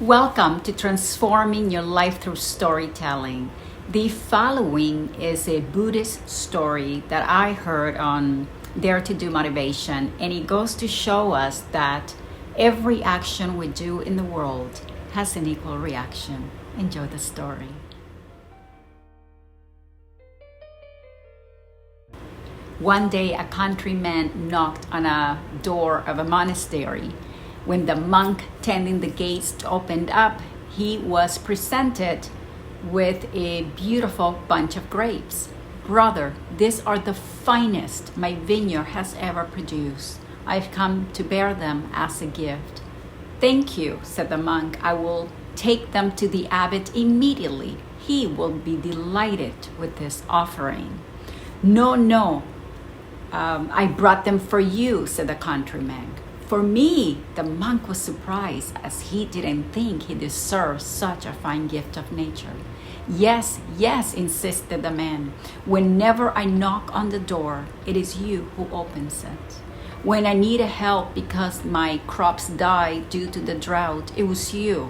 Welcome to Transforming Your Life Through Storytelling. The following is a Buddhist story that I heard on Dare to Do Motivation, and it goes to show us that every action we do in the world has an equal reaction. Enjoy the story. One day, a countryman knocked on a door of a monastery. When the monk tending the gates opened up, he was presented with a beautiful bunch of grapes. "Brother, these are the finest my vineyard has ever produced. I've come to bear them as a gift." "Thank you," said the monk. "I will take them to the abbot immediately. He will be delighted with this offering." No, I brought them for you," said the countryman. "For me," the monk was surprised, as he didn't think he deserved such a fine gift of nature. Yes, insisted the man. "Whenever I knock on the door, it is you who opens it. When I needed help because my crops died due to the drought, it was you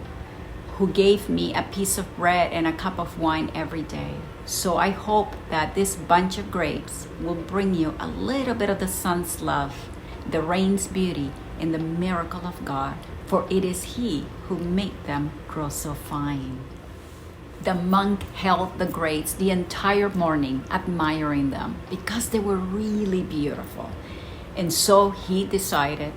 who gave me a piece of bread and a cup of wine every day. So I hope that this bunch of grapes will bring you a little bit of the sun's love, the rain's beauty, and the miracle of God, for it is He who made them grow so fine." The monk held the grapes the entire morning, admiring them because they were really beautiful. And so he decided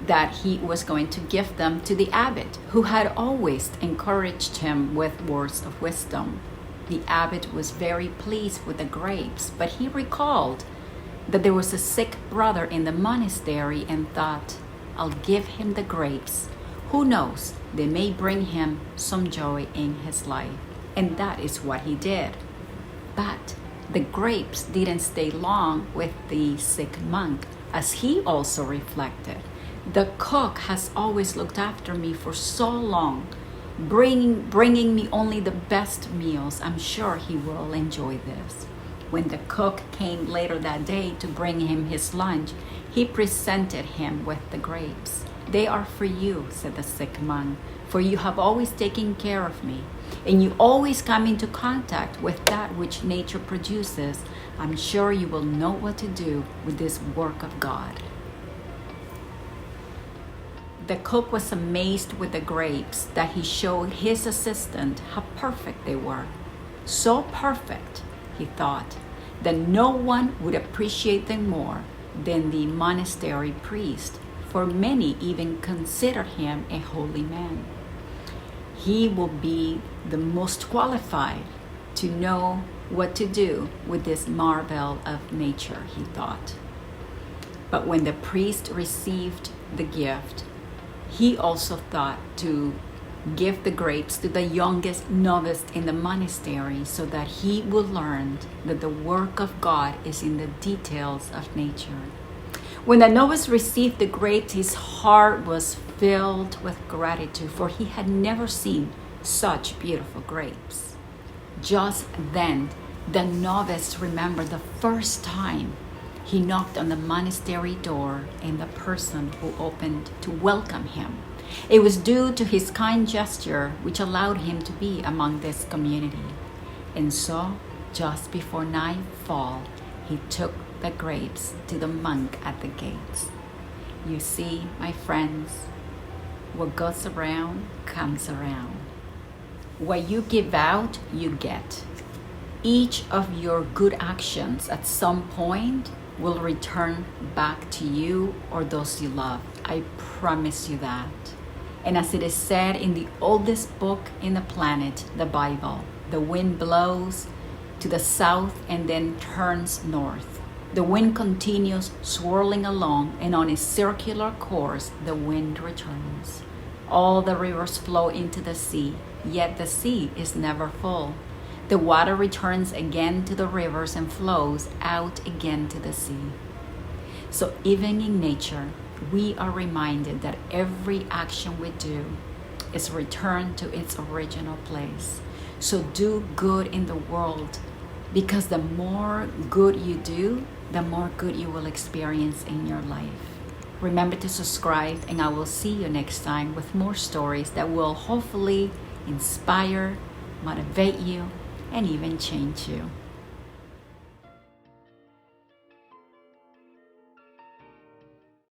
that he was going to give them to the abbot, who had always encouraged him with words of wisdom. The abbot was very pleased with the grapes, but he recalled that there was a sick brother in the monastery and thought, "I'll give him the grapes. Who knows, they may bring him some joy in his life." And that is what he did. But the grapes didn't stay long with the sick monk, as he also reflected. "The cook has always looked after me for so long, bringing me only the best meals. I'm sure he will enjoy this." When the cook came later that day to bring him his lunch, he presented him with the grapes. "They are for you," said the sick monk, "for you have always taken care of me, and you always come into contact with that which nature produces. I'm sure you will know what to do with this work of God." The cook was amazed with the grapes that he showed his assistant how perfect they were. So perfect, he thought, that no one would appreciate them more than the monastery priest, for many even considered him a holy man. He will be the most qualified to know what to do with this marvel of nature, he thought. But when the priest received the gift, he also thought to give the grapes to the youngest novice in the monastery, so that he would learn that the work of God is in the details of nature. When the novice received the grapes, his heart was filled with gratitude, for he had never seen such beautiful grapes. Just then, the novice remembered the first time he knocked on the monastery door and the person who opened to welcome him. It was due to his kind gesture which allowed him to be among this community. And so, just before nightfall, he took the grapes to the monk at the gates. You see, my friends, what goes around comes around. What you give out, you get. Each of your good actions at some point will return back to you or those you love. I promise you that. And as it is said in the oldest book in the planet, the Bible, the wind blows to the south and then turns north. The wind continues swirling along, and on a circular course, the wind returns. All the rivers flow into the sea, yet the sea is never full. The water returns again to the rivers and flows out again to the sea. So even in nature, we are reminded that every action we do is returned to its original place. So do good in the world, because the more good you do, the more good you will experience in your life. Remember to subscribe, and I will see you next time with more stories that will hopefully inspire, motivate you, and even change you.